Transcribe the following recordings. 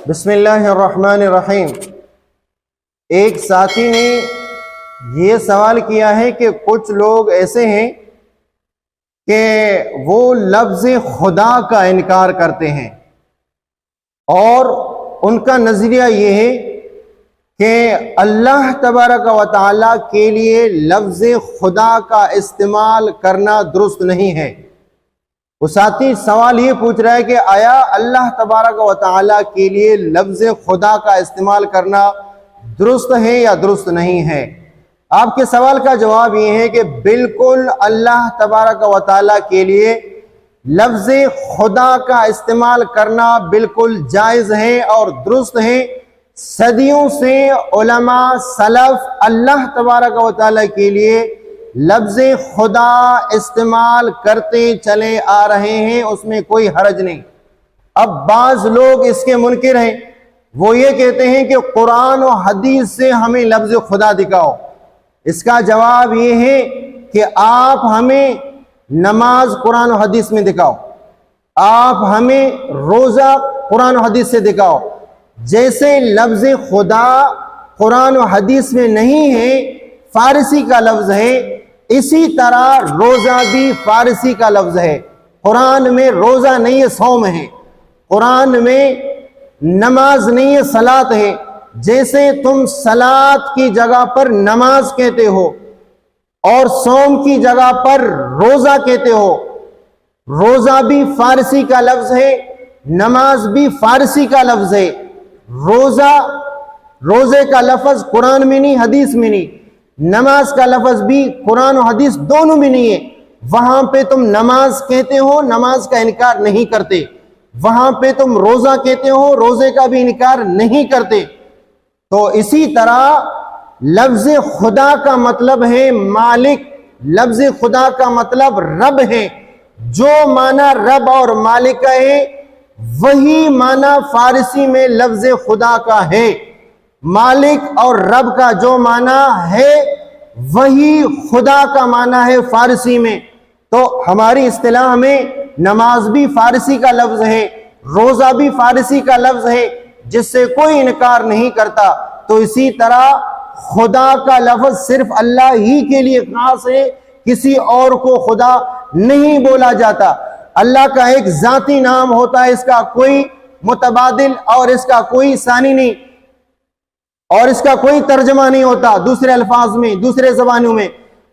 بسم اللہ الرحمن الرحیم۔ ایک ساتھی نے یہ سوال کیا ہے کہ کچھ لوگ ایسے ہیں کہ وہ لفظ خدا کا انکار کرتے ہیں اور ان کا نظریہ یہ ہے کہ اللہ تبارک و تعالیٰ کے لیے لفظ خدا کا استعمال کرنا درست نہیں ہے۔ وہ ساتھی سوال یہ پوچھ رہا ہے کہ آیا اللہ تبارک و تعالیٰ کے لیے لفظ خدا کا استعمال کرنا درست ہے یا درست نہیں ہے؟ آپ کے سوال کا جواب یہ ہے کہ بالکل اللہ تبارک و تعالیٰ کے لیے لفظ خدا کا استعمال کرنا بالکل جائز ہے اور درست ہے۔ صدیوں سے علماء سلف اللہ تبارک و تعالیٰ کے لیے لفظ خدا استعمال کرتے چلے آ رہے ہیں، اس میں کوئی حرج نہیں۔ اب بعض لوگ اس کے منکر ہیں، وہ یہ کہتے ہیں کہ قرآن و حدیث سے ہمیں لفظ خدا دکھاؤ۔ اس کا جواب یہ ہے کہ آپ ہمیں نماز قرآن و حدیث میں دکھاؤ، آپ ہمیں روزہ قرآن و حدیث سے دکھاؤ۔ جیسے لفظ خدا قرآن و حدیث میں نہیں ہے، فارسی کا لفظ ہے، اسی طرح روزہ بھی فارسی کا لفظ ہے۔ قرآن میں روزہ نہیں ہے، صوم ہے۔ قرآن میں نماز نہیں ہے، صلاۃ ہے۔ جیسے تم صلاۃ کی جگہ پر نماز کہتے ہو اور صوم کی جگہ پر روزہ کہتے ہو، روزہ بھی فارسی کا لفظ ہے، نماز بھی فارسی کا لفظ ہے۔ روزے کا لفظ قرآن میں نہیں، حدیث میں نہیں۔ نماز کا لفظ بھی قرآن و حدیث دونوں میں نہیں ہے۔ وہاں پہ تم نماز کہتے ہو، نماز کا انکار نہیں کرتے۔ وہاں پہ تم روزہ کہتے ہو، روزے کا بھی انکار نہیں کرتے۔ تو اسی طرح لفظ خدا کا مطلب ہے مالک، لفظ خدا کا مطلب رب ہے۔ جو معنی رب اور مالک کا ہے وہی معنی فارسی میں لفظ خدا کا ہے۔ مالک اور رب کا جو معنی ہے وہی خدا کا معنی ہے فارسی میں۔ تو ہماری اصطلاح میں نماز بھی فارسی کا لفظ ہے، روزہ بھی فارسی کا لفظ ہے، جس سے کوئی انکار نہیں کرتا۔ تو اسی طرح خدا کا لفظ صرف اللہ ہی کے لیے خاص ہے، کسی اور کو خدا نہیں بولا جاتا۔ اللہ کا ایک ذاتی نام ہوتا ہے، اس کا کوئی متبادل اور اس کا کوئی ثانی نہیں، اور اس کا کوئی ترجمہ نہیں ہوتا دوسرے الفاظ میں، دوسرے زبانوں میں۔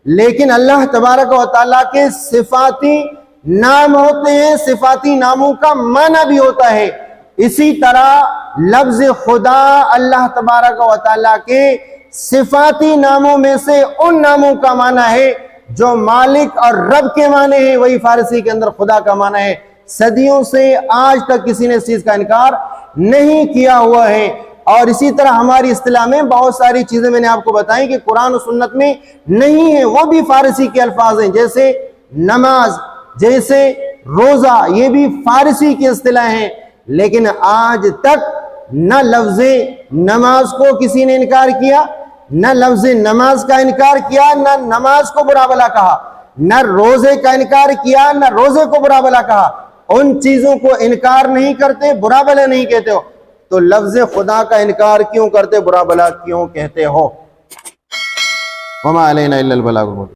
لیکن اللہ تبارک و تعالیٰ کے صفاتی نام ہوتے ہیں، صفاتی ناموں کا معنی بھی ہوتا ہے۔ اسی طرح لفظ خدا اللہ تبارک و تعالیٰ کے صفاتی ناموں میں سے ان ناموں کا معنی ہے جو مالک اور رب کے معنی ہے، وہی فارسی کے اندر خدا کا معنی ہے۔ صدیوں سے آج تک کسی نے اس چیز کا انکار نہیں کیا ہوا ہے۔ اور اسی طرح ہماری اصطلاح میں بہت ساری چیزیں میں نے آپ کو بتائیں کہ قرآن و سنت میں نہیں ہے، وہ بھی فارسی کے الفاظ ہیں، جیسے نماز، جیسے روزہ، یہ بھی فارسی کی اصطلاح ہیں۔ لیکن آج تک نہ لفظ نماز کو کسی نے انکار کیا، نہ لفظ نماز کا انکار کیا، نہ نماز کو برا بھلا کہا، نہ روزے کا انکار کیا، نہ روزے کو برا بھلا کہا۔ ان چیزوں کو انکار نہیں کرتے، برا بھلا نہیں کہتے ہو، تو لفظ خدا کا انکار کیوں کرتے، برا بھلا کیوں کہتے ہو؟ وما علینا الا البلاغ المبین۔